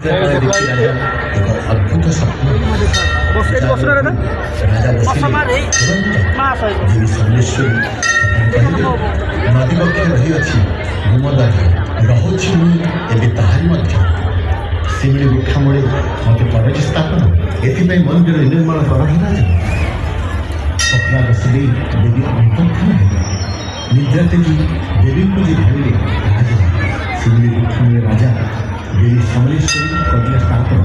अद्भुत स्वप्न नदीपक्ष रहीअछि गुमदारी रहुछि मुई एबे ताहारी मध्य शिमिଳି वृक्षमूले मते परजी स्थापन एथिपाई मंदिर निर्माण कराहेला स्वप्ना बसले देवी अंतर्धान हेले निद्रा तेजी देवी को जे धरिले राजा शिमिଳି वृक्षमूले राजा देवी समलेश्वरी करिया स्थापन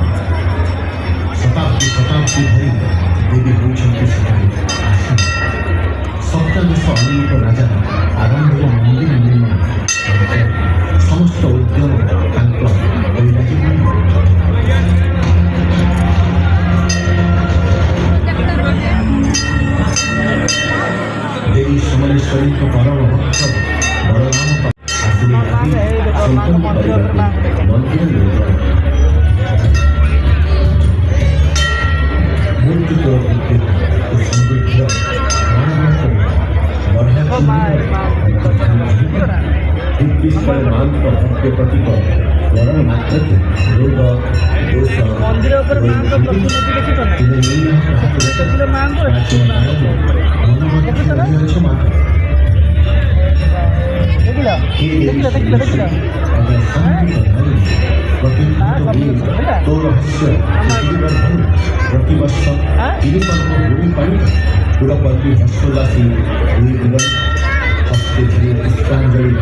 शताब्दी शताब्दी धरी देवी होइछन्ति सेठारे आसीन सप्तादश अनिल राजा आरंभ मंदिर निर्माण समस्त उद्यम देवी समलेश्वरी को परम भक्त बलराम आसिले मंदिर निर्माण मूर्ति को समृद्ध भक्ति प्रतीक वरण मात्र रोग दोष प्रतिवर्ष पुरपल्ली हर्षोल्लासी हस्ते धीरे पुष्पांजलि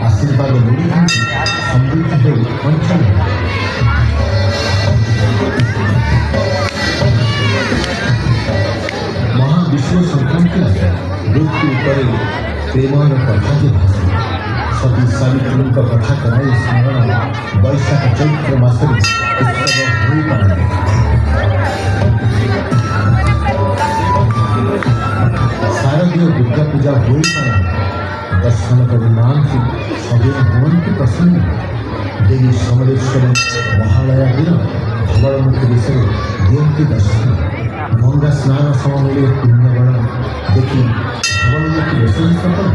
आशीर्वाद मिली समृद्धि वंचन महाविश्व संक्रांति मृत्यु पर प्रेमान कथा भाषा सती सावित्री कथा कराई स्मरण वैशाख चैत्र मासरे उत्सव हो पारे शारदीय दुर्गा पूजा हो पारे दर्शन करनांति सदैव भवन्ति प्रसन्न देवी समलेश्वरी महालया दिन भगवती विषय दियन्ति दर्शन गंगा स्नान समये पुण्यगण देखी भगवती प्रशंसा कर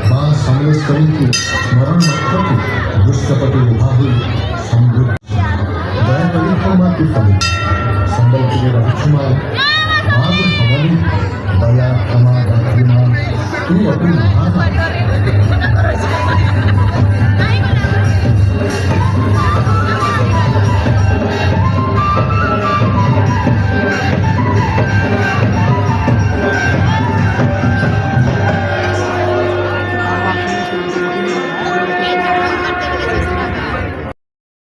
माँ समलेश्वरी की स्मरण मात्र दुष्टपति उभा हुई समृद्ध दया करी माँ की फल संबलपुर रक्षुमार माँ समली दया क्षमा भक्तिमान तू अपनी महान